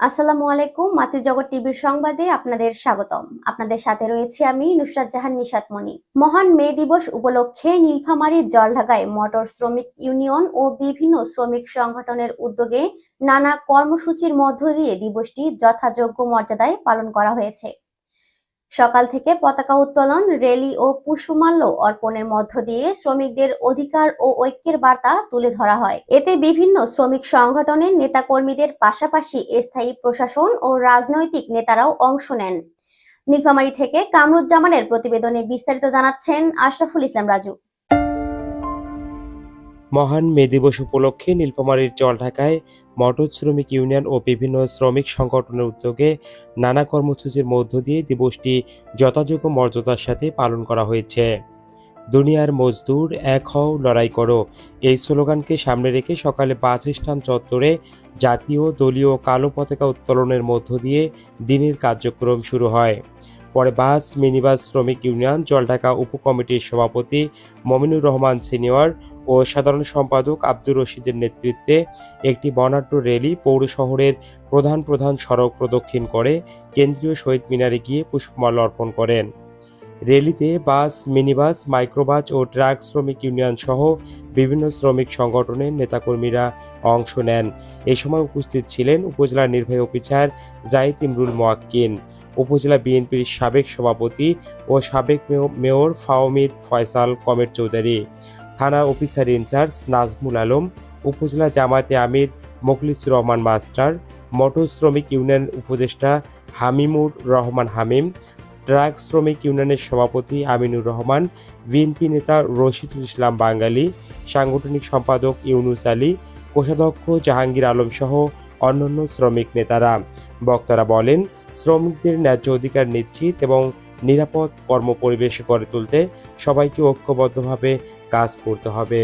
আসসালামু আলাইকুম। মাতৃজগৎ টিভির সংবাদে আপনাদের স্বাগতম। আপনাদের সাথে রয়েছে আমি নুসরাত জাহান নিশাতমণি। মহান মে দিবস উপলক্ষে নীলফামারীর জলঢাকায় মোটর শ্রমিক ইউনিয়ন ও বিভিন্ন শ্রমিক সংগঠনের উদ্যোগে নানা কর্মসূচির মধ্য দিয়ে দিবসটি যথাযোগ্য মর্যাদায় পালন করা হয়েছে। সকাল থেকে পতাকা উত্তোলন, র্যালি ও পুষ্পমাল্য অর্পণের মধ্য দিয়ে শ্রমিকদের অধিকার ও ঐক্যের বার্তা তুলে ধরা হয়। এতে বিভিন্ন শ্রমিক সংগঠনের নেতাকর্মীদের পাশাপাশি স্থায়ী প্রশাসন ও রাজনৈতিক নেতারাও অংশ নেন। নীলফামারী থেকে কামরুজ্জামানের প্রতিবেদনে বিস্তারিত জানাচ্ছেন আশরাফুল ইসলাম রাজু। মহান মে দিবস উপলক্ষে নীলফামারীর জলঢাকায় মোটর শ্রমিক ইউনিয়ন ও বিভিন্ন শ্রমিক সংগঠনের উদ্যোগে নানা কর্মসূচির মধ্য দিয়ে দিবসটি যথাযোগ্য মর্যাদার সাথে পালন করা হয়েছে। দুনিয়ার মজদুর এক হও, লড়াই করো, এই স্লোগানকে সামনে রেখে সকালে বাস স্ট্যান্ড চত্বরে জাতীয়, দলীয় কালো পতাকা উত্তোলনের মধ্য দিয়ে দিনের কার্যক্রম শুরু হয়। পরে বাস মিনিবাস শ্রমিক ইউনিয়ন জলঢাকা উপকমিটির সভাপতি মমিনুর রহমান সিনিয়র ও সাধারণ সম্পাদক আব্দুর রশিদের নেতৃত্বে একটি বর্ণাঢ্য র্যালি পৌর শহরের প্রধান প্রধান সড়ক প্রদক্ষিণ করে কেন্দ্রীয় শহীদ মিনারে গিয়ে পুষ্পমাল্য অর্পণ করেন। র্যালিতে বাস, মিনিবাস, মাইক্রোবাস ও ট্রাক শ্রমিক ইউনিয়ন সহ বিভিন্ন শ্রমিক সংগঠনের নেতাকর্মীরা অংশ নেন। এ সময় উপস্থিত ছিলেন উপজেলা নির্বাহী অফিসার জাহিদ ইমরুল মোয়াক্কিন, উপজেলা বিএনপির সাবেক সভাপতি ও সাবেক মেয়র ফাওমিদ ফয়সাল কমের চৌধুরী, থানা অফিসার ইনচার্জ নাজমুল আলম, উপজেলা জামায়াতে আমির মোখলিসুর রহমান মাস্টার, মোটর শ্রমিক ইউনিয়ন উপদেষ্টা হামিমুর রহমান হামিম, ট্রাক শ্রমিক ইউনিয়নের সভাপতি আমিনুর রহমান, বিএনপি নেতা রশিদুল ইসলাম বাঙালি, সাংগঠনিক সম্পাদক ইউনুস আলী, কোষাধ্যক্ষ জাহাঙ্গীর আলম সহ অন্যান্য শ্রমিক নেতারা। বক্তারা বলেন, শ্রমিকদের ন্যায্য অধিকার নিশ্চিত এবং নিরাপদ কর্মপরিবেশ গড়ে তুলতে সবাইকে ঐক্যবদ্ধভাবে কাজ করতে হবে।